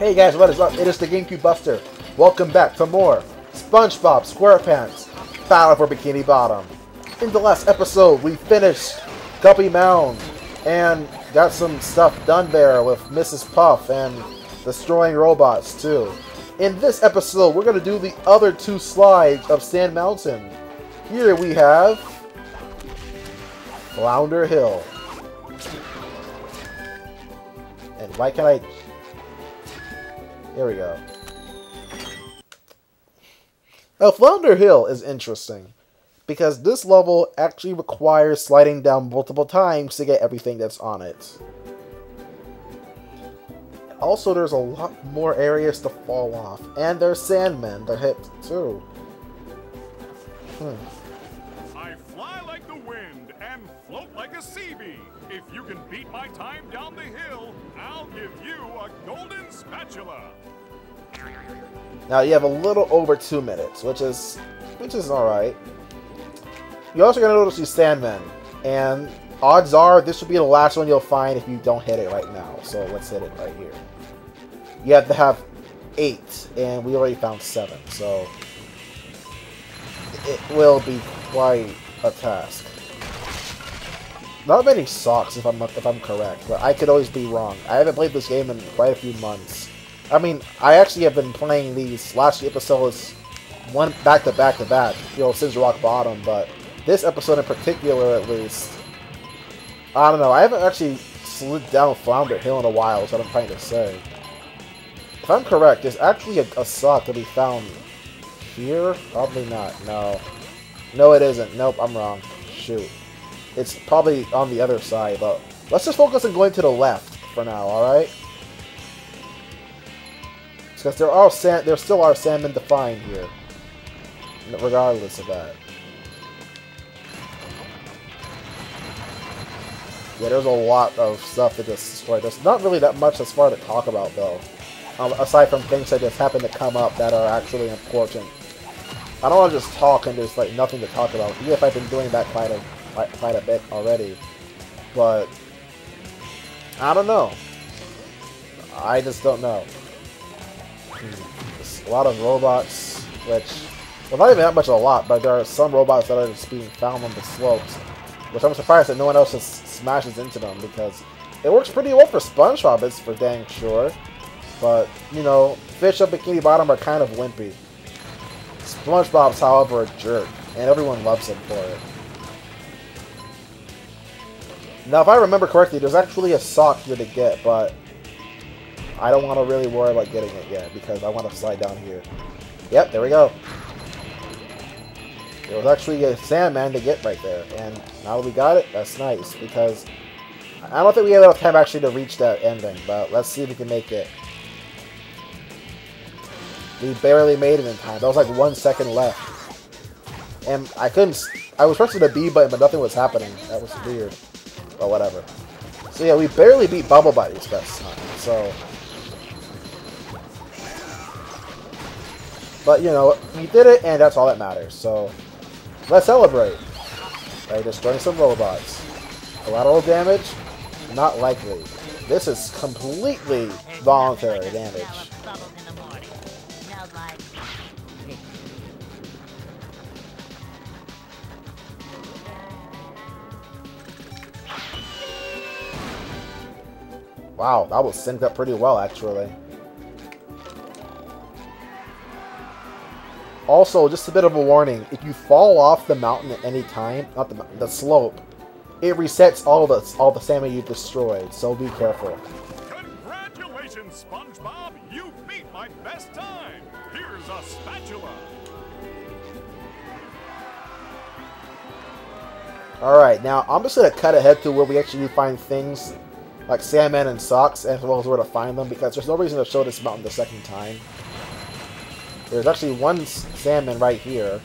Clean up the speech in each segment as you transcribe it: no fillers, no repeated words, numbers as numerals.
Hey guys, what is up? It is the GameCube Buster. Welcome back for more SpongeBob Squarepants Battle for Bikini Bottom. In the last episode, we finished Guppy Mound and got some stuff done there with Mrs. Puff and destroying robots too. In this episode, we're going to do the other two slides of Sand Mountain. Here we have Flounder Hill. And why can't I... Here we go. Now, Flounder Hill is interesting, because this level actually requires sliding down multiple times to get everything that's on it. Also, there's a lot more areas to fall off, and there's sandmen to hit too. I fly like the wind and float like a sea bee. If you can beat my time down the hill, I'll give you a golden spatula. Now you have a little over 2 minutes, which is alright. You're also gonna notice these sandmen, and odds are this will be the last one you'll find if you don't hit it right now. So let's hit it right here. You have to have 8, and we already found 7, so it will be quite a task. Not many socks, if I'm correct, but I could always be wrong. I haven't played this game in quite a few months. I mean, I actually have been playing these last few episodes one back to back, you know, since Rock Bottom, but this episode in particular, at least, I don't know. I haven't actually slid down Flounder Hill in a while, is what I'm trying to say. If I'm correct, there's actually a sock to be found here? Probably not. No. No, it isn't. Nope, I'm wrong. Shoot. It's probably on the other side, but let's just focus on going to the left for now, alright? Because there still are sandmen to find here, regardless of that. Yeah, there's a lot of stuff to just destroy. There's not really that much as far to talk about, though. Aside from things that just happen to come up that are actually important. I don't want to just talk and there's like nothing to talk about, even if I've been doing that quite a bit already. But I don't know. I just don't know. There's a lot of robots, which, well, not even that much of a lot, but there are some robots that are just being found on the slopes, which I'm surprised that no one else just smashes into them, because it works pretty well for SpongeBob, it's for dang sure. But, you know, fish of Bikini Bottom are kind of wimpy. SpongeBob's, however, a jerk, and everyone loves him for it. Now, if I remember correctly, there's actually a sock here to get, but I don't want to really worry about getting it yet, because I want to slide down here. Yep, there we go. There was actually a sandman to get right there, and now that we got it, that's nice, because I don't think we have enough time actually to reach that ending, but let's see if we can make it. We barely made it in time. That was like 1 second left. And I was pressing the B button, but nothing was happening. That was weird. But whatever. So yeah, we barely beat Bubble Buddies this time, so. But you know, we did it, and that's all that matters. So, let's celebrate by destroying some robots. Collateral damage? Not likely. This is completely voluntary damage. Wow, that was synced up pretty well, actually. Also, just a bit of a warning, if you fall off the mountain at any time, not the slope, it resets all the salmon you've destroyed, so be careful. Congratulations, SpongeBob! You beat my best time! Here's a spatula! Alright, now I'm just going to cut ahead to where we actually find things like sandmen and socks, as well as where to find them, because there's no reason to show this mountain the second time. There's actually one sandman right here,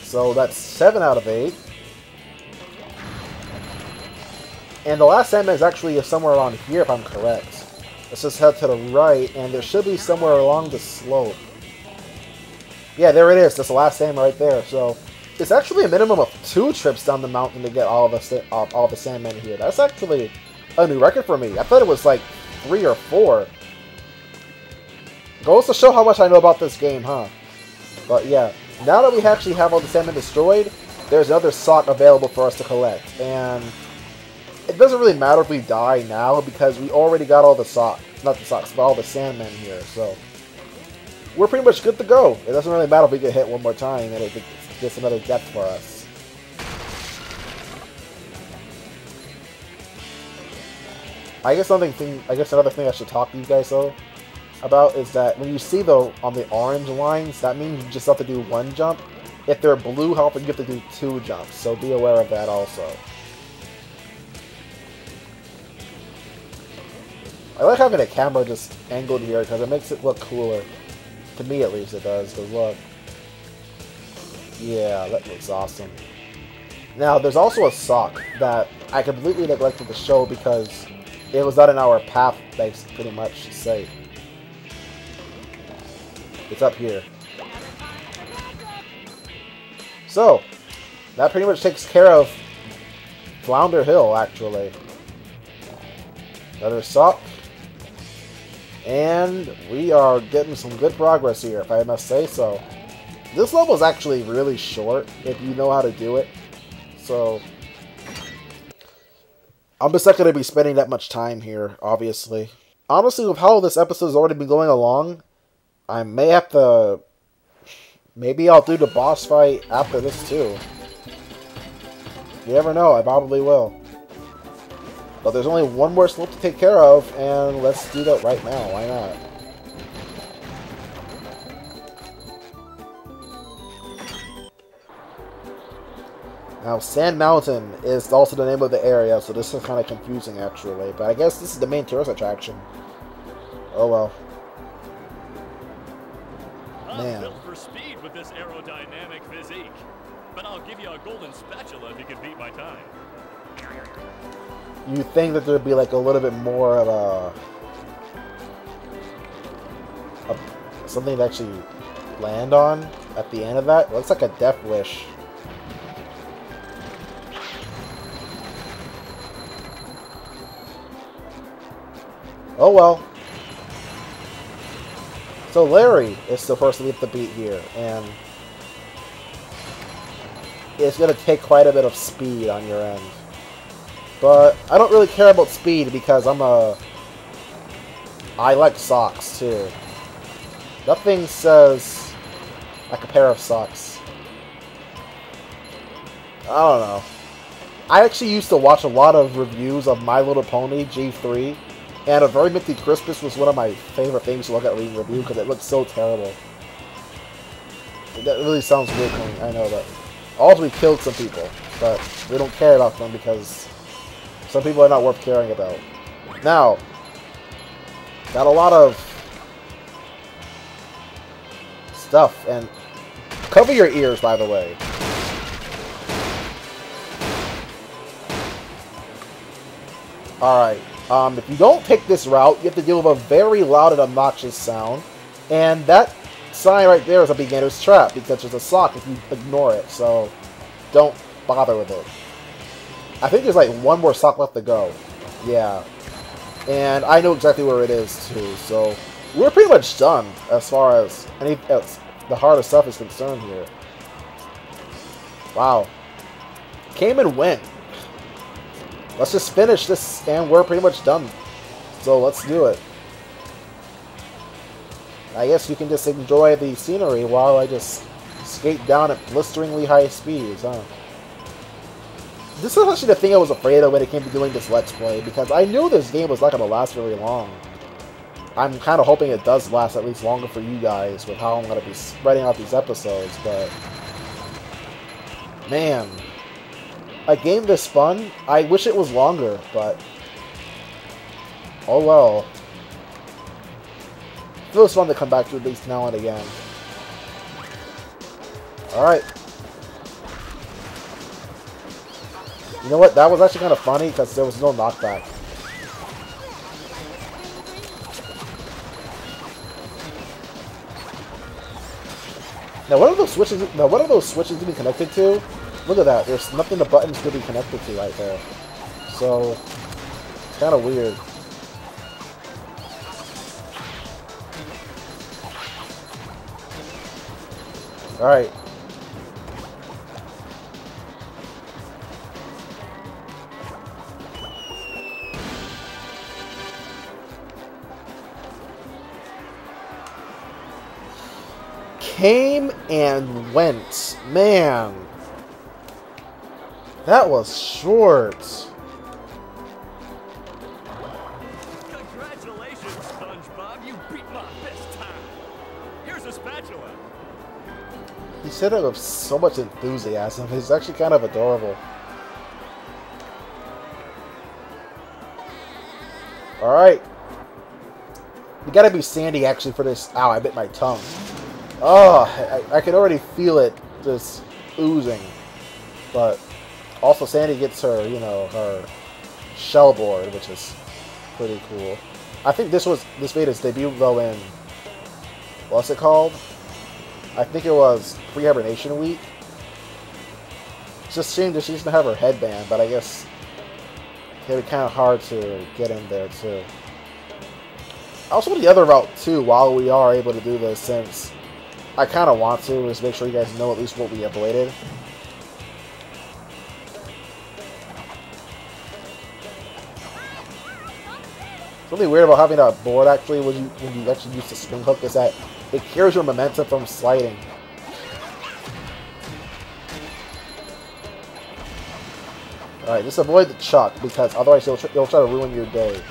so that's 7 out of 8. And the last sandman is actually somewhere around here, if I'm correct. Let's just head to the right, and there should be somewhere along the slope. Yeah, there it is. That's the last sandman right there. So it's actually a minimum of 2 trips down the mountain to get all the sandmen here. That's actually a new record for me. I thought it was like 3 or 4. Goes to show how much I know about this game, huh? But yeah, now that we actually have all the sandmen destroyed, there's another sock available for us to collect. And it doesn't really matter if we die now because we already got all the socks. Not the socks, but all the sandmen here. So we're pretty much good to go. It doesn't really matter if we get hit one more time and it gets another death for us. I guess another thing I should talk to you guys though about is that when you see though on the orange lines, that means you just have to do one jump. If they're blue, how often you have to do 2 jumps, so be aware of that also. I like having a camera just angled here because it makes it look cooler. To me at least it does, because look. Yeah, that looks awesome. Now, there's also a sock that I completely neglected to show because it was not in our path, pretty much to say. It's up here. So, that pretty much takes care of Flounder Hill, actually. Another sock. And we are getting some good progress here, if I must say so. This level is actually really short, if you know how to do it. So, I'm just not going to be spending that much time here, obviously. Honestly, with how this episode has already been going along, I may have to... Maybe I'll do the boss fight after this too. You never know, I probably will. But there's only one more slope to take care of, and let's do that right now, why not? Now, Sand Mountain is also the name of the area, so this is kind of confusing actually. But I guess this is the main tourist attraction. Oh well. Man. Built for speed with this aerodynamic physique. But I'll give you a golden spatula if you can beat my time. You think that there'd be like a little bit more of something to actually land on at the end of that? It looks like a death wish. Oh well. So Larry is the first to leave the beat here, and it's going to take quite a bit of speed on your end. But I don't really care about speed because I like socks too. Nothing says like a pair of socks. I don't know. I actually used to watch a lot of reviews of My Little Pony G3, and A Very Minty Christmas was one of my favorite things to look at reading review because it looks so terrible. That really sounds weird, I know that. Also, we killed some people, but we don't care about them because some people are not worth caring about. Now, got a lot of stuff, and cover your ears, by the way. Alright, if you don't take this route, you have to deal with a very loud and obnoxious sound, and that sign right there is a beginner's trap, because there's a sock if you ignore it, so don't bother with it. I think there's like one more sock left to go. Yeah. And I know exactly where it is too, so we're pretty much done as far as the harder stuff is concerned here. Wow. Came and went. Let's just finish this and we're pretty much done. So let's do it. I guess you can just enjoy the scenery while I just skate down at blisteringly high speeds, huh? This is actually the thing I was afraid of when it came to doing this Let's Play, because I knew this game was not going to last very long. I'm kind of hoping it does last at least longer for you guys with how I'm going to be spreading out these episodes, but... Man. A game this fun, I wish it was longer, but... Oh well. It feels fun to come back to at least now and again. Alright. You know what? That was actually kind of funny because there was no knockback. Now, what are those switches? Now, what are those switches to be connected to? Look at that. There's nothing the buttons could be connected to right there. So, it's kind of weird. Alright. Came and went. Man. That was short. Congratulations, SpongeBob. You beat my best time. Here's a spatula. He said it with so much enthusiasm. It's actually kind of adorable. Alright. We gotta be Sandy actually for this. Ow, I bit my tongue. Oh, I can already feel it just oozing. But also Sandy gets her, you know, her shell board, which is pretty cool. I think this Veda's debut though in, what's it called? I think it was pre-hibernation week. It's just a shame that she doesn't have her headband, but I guess it'd be kind of hard to get in there too. I also want the other route too, while we are able to do this, since I kind of want to, is make sure you guys know at least what we avoided. Something weird about having a board actually when you actually use the swing hook is that it carries your momentum from sliding. Alright, just avoid the chuck, because otherwise you'll try to ruin your day.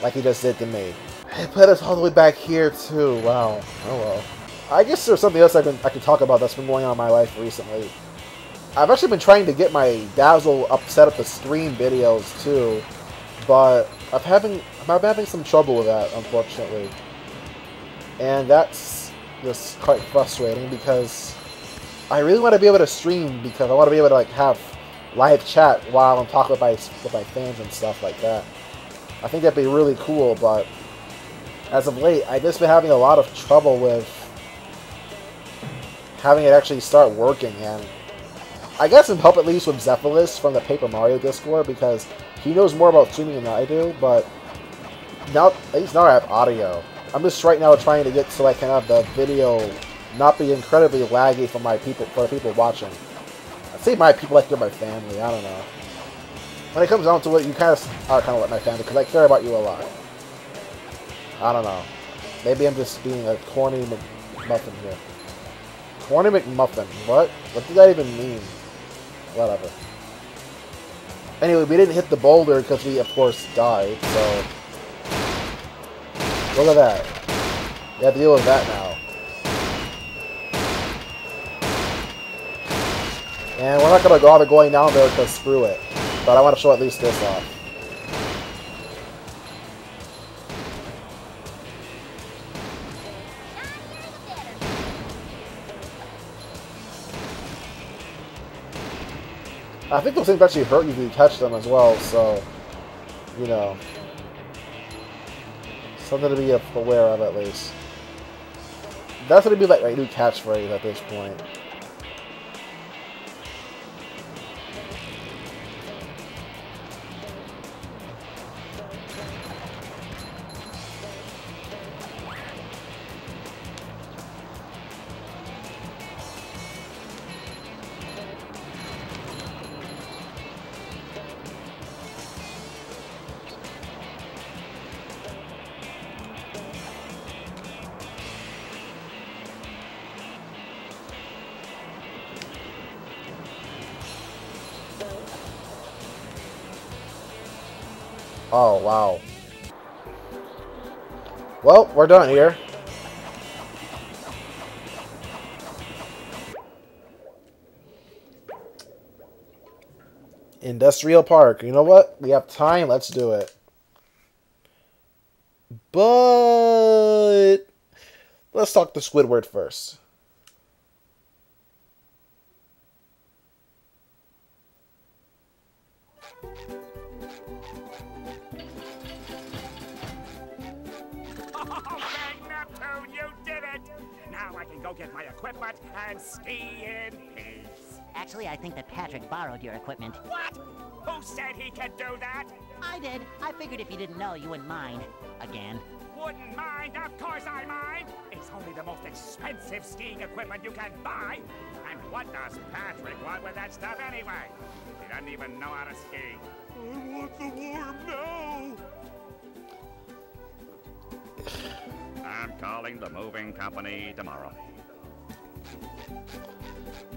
Like he just did to me. It put us all the way back here too. Wow. Oh well. I guess there's something else I can talk about that's been going on in my life recently. I've actually been trying to get my Dazzle set up to stream videos too, but I'm having some trouble with that, unfortunately. And that's just quite frustrating because I really want to be able to stream, because I want to be able to like have live chat while I'm talking with my fans and stuff like that. I think that'd be really cool, but as of late, I've just been having a lot of trouble with having it actually start working, and I got some help at least with Zephyllus from the Paper Mario Discord, because he knows more about streaming than I do, but now, at least now I have audio. I'm just right now trying to get so I can have the video not be incredibly laggy for the people watching. I'd say my people like they're my family, I don't know. When it comes down to it, you kind of are kind of like my family, because I care about you a lot. I don't know. Maybe I'm just being a corny McMuffin here. Corny McMuffin. What? What did that even mean? Whatever. Anyway, we didn't hit the boulder because we, of course, died, so... Look at that. We have to deal with that now. And we're not going to bother going down there because screw it. But I want to show at least this off. I think those things actually hurt you if you touch them as well, so, you know. Something to be aware of at least. That's going to be like my new catchphrase at this point. Oh, wow. Well, we're done here. Industrial Park. You know what? We have time. Let's do it. But let's talk to Squidward first. You did it! Now I can go get my equipment and ski in peace. Actually, I think that Patrick borrowed your equipment. What? Who said he could do that? I did. I figured if you didn't know, you wouldn't mind. Again. wouldn't mind, of course I mind. It's only the most expensive skiing equipment you can buy. And what does Patrick want with that stuff anyway? He doesn't even know how to ski. I want the worm now! I'm calling the moving company tomorrow.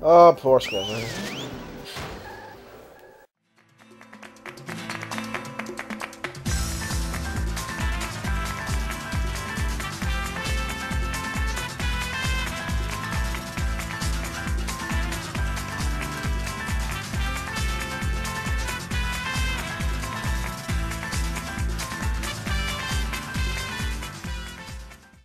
Oh, poor Squirrel.